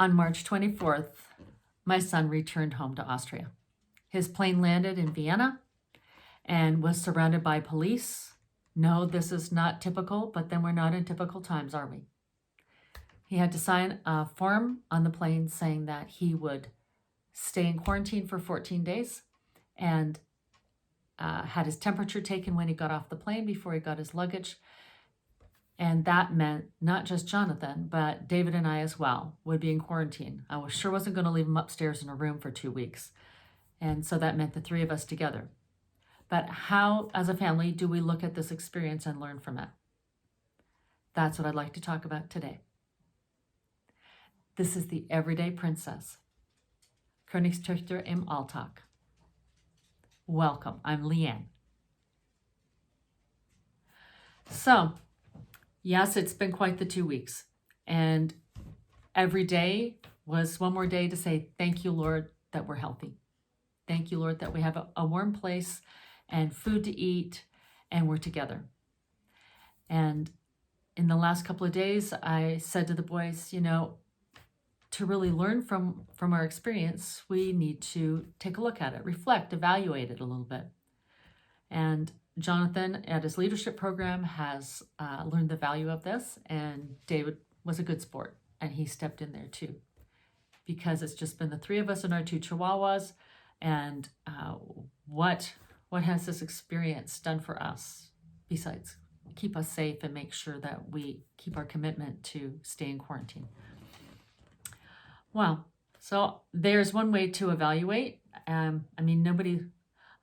On March 24th, my son returned home to Austria. His plane landed in Vienna and was surrounded by police. No, this is not typical, but then we're not in typical times, are we? He had to sign a form on the plane saying that he would stay in quarantine for 14 days and had his temperature taken when he got off the plane before he got his luggage. And that meant not just Jonathan, but David and I as well would be in quarantine. I sure wasn't going to leave him upstairs in a room for 2 weeks. And so that meant the three of us together. But how, as a family, do we look at this experience and learn from it? That's what I'd like to talk about today. This is the Everyday Princess. Königstochter im Alltag. Welcome, I'm Leanne. So, yes, it's been quite the 2 weeks. And every day was one more day to say, thank you, Lord, that we're healthy. Thank you, Lord, that we have a warm place and food to eat and we're together. And in the last couple of days, I said to the boys, to really learn from our experience, we need to take a look at it, reflect, evaluate it a little bit. And Jonathan, at his leadership program, has learned the value of this, and David was a good sport, and he stepped in there too, because it's just been the three of us and our two chihuahuas, and what has this experience done for us besides keep us safe and make sure that we keep our commitment to stay in quarantine? Well, so there's one way to evaluate. I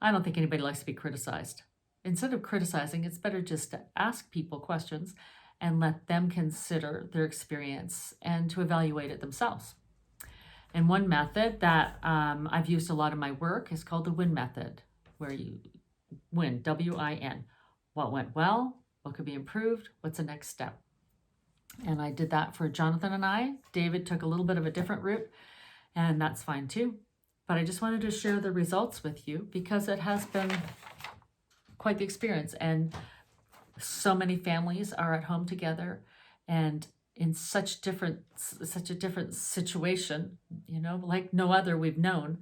don't think anybody likes to be criticized. Instead of criticizing, it's better just to ask people questions and let them consider their experience and to evaluate it themselves. And one method that I've used a lot in my work is called the WIN method, where you win, W-I-N. What went well? What could be improved? What's the next step? And I did that for Jonathan and I. David took a little bit of a different route, and that's fine too. But I just wanted to share the results with you because it has been quite the experience. And so many families are at home together and in such a different situation, like no other we've known.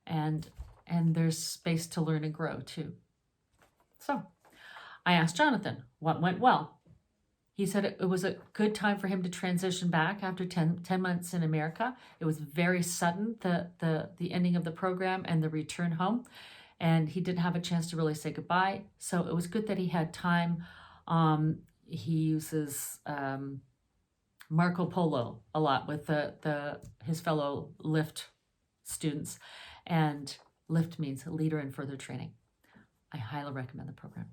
And there's space to learn and grow too. So I asked Jonathan, what went well? He said it was a good time for him to transition back after 10 months in America. It was very sudden, the ending of the program and the return home. And he didn't have a chance to really say goodbye. So it was good that he had time. He uses Marco Polo a lot with his fellow LIFT students. And LIFT means Leader in Further Training. I highly recommend the program.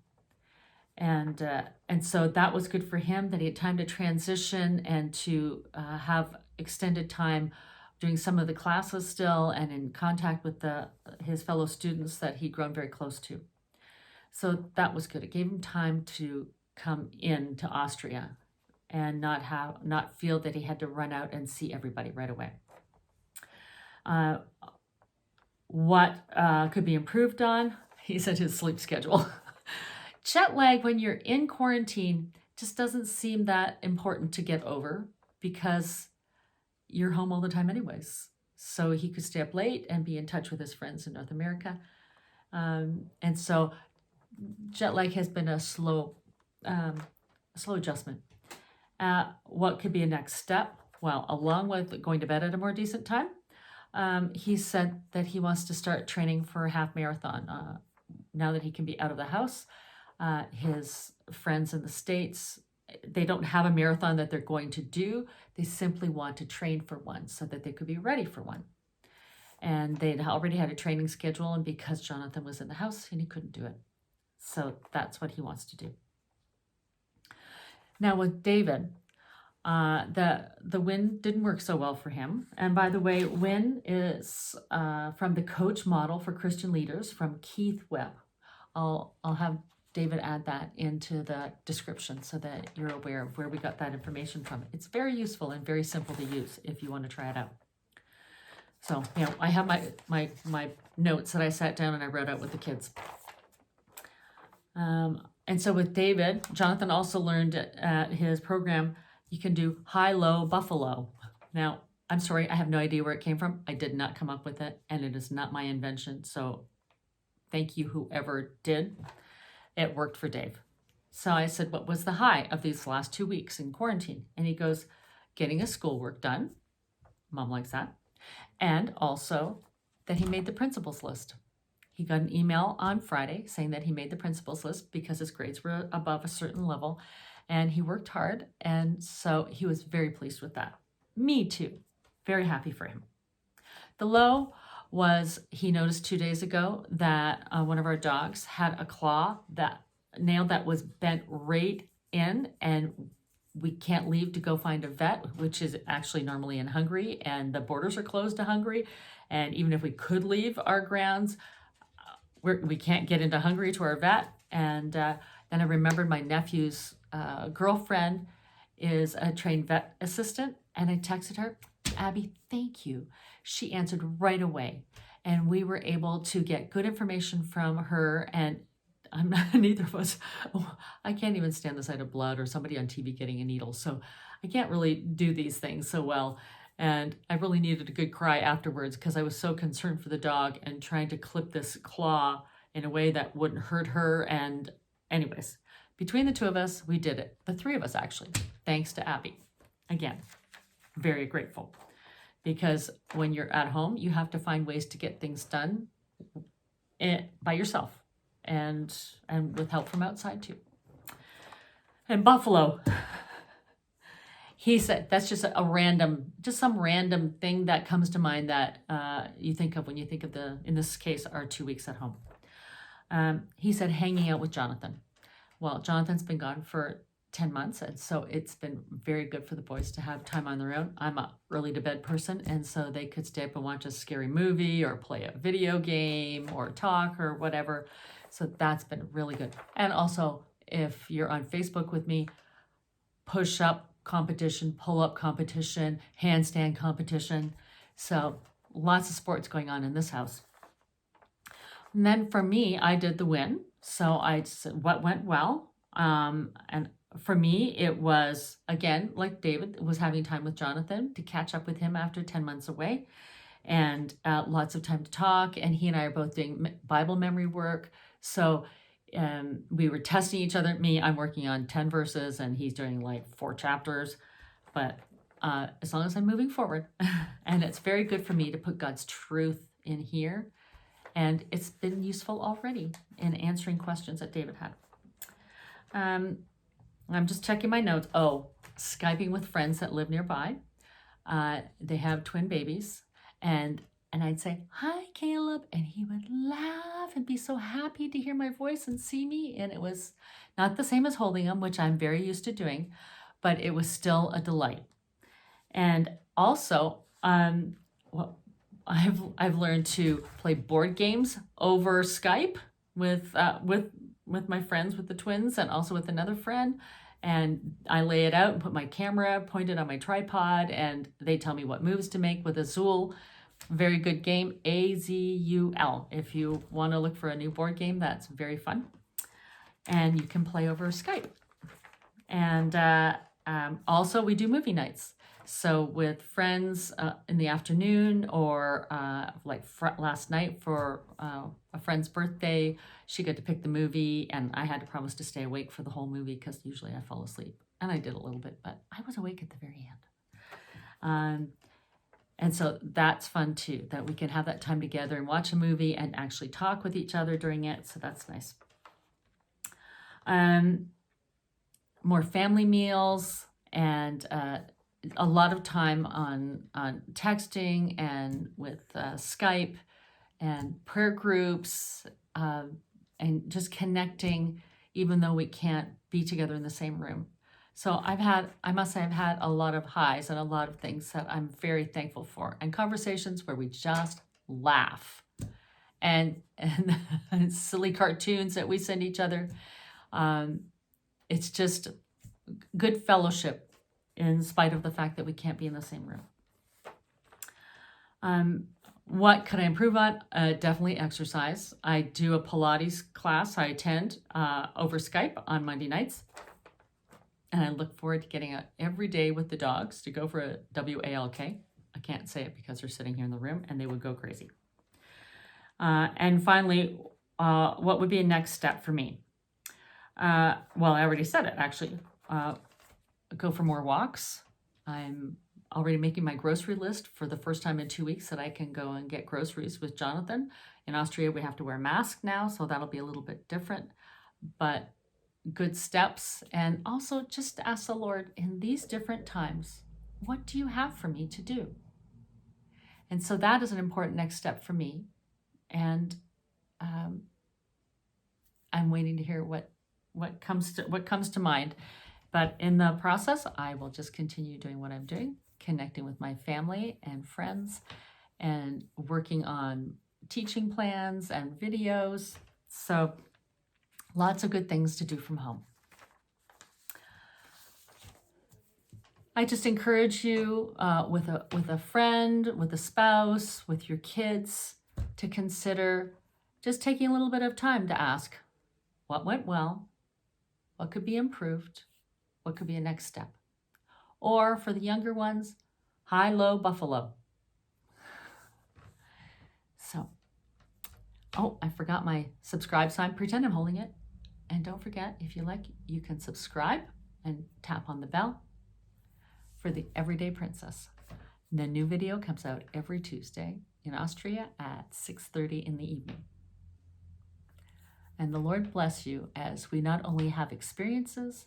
And so that was good for him, that he had time to transition and to have extended time doing some of the classes still and in contact with his fellow students that he'd grown very close to. So that was good. It gave him time to come into Austria and not feel that he had to run out and see everybody right away. What could be improved on? He said his sleep schedule. Jet lag when you're in quarantine just doesn't seem that important to get over because you're home all the time anyways. So he could stay up late and be in touch with his friends in North America. And so jet lag has been a slow adjustment. What could be a next step? Well, along with going to bed at a more decent time, he said that he wants to start training for a half marathon. Now that he can be out of the house, his friends in the States, they don't have a marathon that they're going to do. They simply want to train for one so that they could be ready for one. And they'd already had a training schedule, and because Jonathan was in the house, and he couldn't do it. So that's what he wants to do. Now with David, the WIN didn't work so well for him. And by the way, WIN is from the coach model for Christian leaders from Keith Webb. I'll have David add that into the description so that you're aware of where we got that information from. It's very useful and very simple to use if you want to try it out. So, I have my notes that I sat down and I wrote out with the kids. And so with David, Jonathan also learned at his program, you can do HighLow Buffalo. Now, I'm sorry, I have no idea where it came from. I did not come up with it, and it is not my invention. So thank you, whoever did. It worked for Dave. So I said, what was the high of these last 2 weeks in quarantine? And he goes, getting his schoolwork done. Mom likes that. And also that he made the principal's list. He got an email on Friday saying that he made the principal's list because his grades were above a certain level, and he worked hard. And so he was very pleased with that. Me too. Very happy for him. The low was he noticed 2 days ago that one of our dogs had a nail that was bent right in, and we can't leave to go find a vet, which is actually normally in Hungary, and the borders are closed to Hungary. And even if we could leave our grounds, we can't get into Hungary to our vet. And then I remembered my nephew's girlfriend is a trained vet assistant, and I texted her, Abby, thank you. She answered right away, and we were able to get good information from her. And I'm not, neither of us, I can't even stand the sight of blood or somebody on TV getting a needle. So I can't really do these things so well. And I really needed a good cry afterwards because I was so concerned for the dog and trying to clip this claw in a way that wouldn't hurt her. And anyways, between the two of us, we did it. The three of us, actually, thanks to Abby. Again, very grateful. Because when you're at home, you have to find ways to get things done by yourself. And with help from outside too. And Buffalo, he said, that's just some random thing that comes to mind that you think of when you think of in this case, our 2 weeks at home. He said, hanging out with Jonathan. Well, Jonathan's been gone for 10 months, and so it's been very good for the boys to have time on their own. I'm a early to bed person, and so they could stay up and watch a scary movie or play a video game or talk or whatever. So that's been really good. And also, if you're on Facebook with me, push-up competition, pull-up competition, handstand competition. So lots of sports going on in this house. And then for me, I did the win. So I said, what went well? And for me, it was, again, like David, was having time with Jonathan to catch up with him after 10 months away. And lots of time to talk. And he and I are both doing Bible memory work. So we were testing each other. I'm working on 10 verses and he's doing like 4 chapters. But as long as I'm moving forward, and it's very good for me to put God's truth in here. And it's been useful already in answering questions that David had. I'm just checking my notes. Oh, Skyping with friends that live nearby. They have twin babies. And I'd say, hi, Caleb. And he would laugh and be so happy to hear my voice and see me. And it was not the same as holding him, which I'm very used to doing, but it was still a delight. And also, well, I've learned to play board games over Skype with my friends, with the twins, and also with another friend. And I lay it out and put my camera pointed on my tripod, and they tell me what moves to make with Azul. Very good game, Azul. If you want to look for a new board game, that's very fun. And you can play over Skype. And also we do movie nights. So with friends in the afternoon, or last night for a friend's birthday, she got to pick the movie, and I had to promise to stay awake for the whole movie because usually I fall asleep. And I did a little bit, but I was awake at the very end. And so that's fun too, that we can have that time together and watch a movie and actually talk with each other during it. So that's nice. More family meals, and a lot of time on texting and with Skype and prayer groups, and just connecting, even though we can't be together in the same room. So I must say I've had a lot of highs and a lot of things that I'm very thankful for, and conversations where we just laugh, and silly cartoons that we send each other. It's just good fellowship in spite of the fact that we can't be in the same room. What could I improve on? Definitely exercise. I do a Pilates class I attend over Skype on Monday nights. And I look forward to getting out every day with the dogs to go for a WALK, I can't say it because they're sitting here in the room and they would go crazy. And finally, what would be a next step for me? Well, I already said it, actually. Go for more walks. I'm already making my grocery list for the first time in 2 weeks that I can go and get groceries with Jonathan. In Austria, we have to wear masks now, so that'll be a little bit different, but good steps. And also just ask the Lord in these different times, what do you have for me to do? And so that is an important next step for me. And I'm waiting to hear what comes to mind. But in the process, I will just continue doing what I'm doing, connecting with my family and friends, and working on teaching plans and videos. So lots of good things to do from home. I just encourage you with a friend, with a spouse, with your kids, to consider just taking a little bit of time to ask, what went well? What could be improved? What could be a next step? Or for the younger ones, HighLow Buffalo. So, oh, I forgot my subscribe sign. Pretend I'm holding it. And don't forget, if you like, you can subscribe and tap on the bell for the Everyday Princess. The new video comes out every Tuesday in Austria at 6:30 in the evening. And the Lord bless you as we not only have experiences,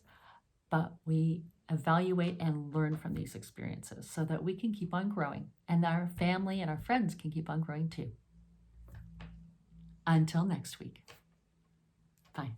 but we evaluate and learn from these experiences so that we can keep on growing and our family and our friends can keep on growing too. Until next week. Bye.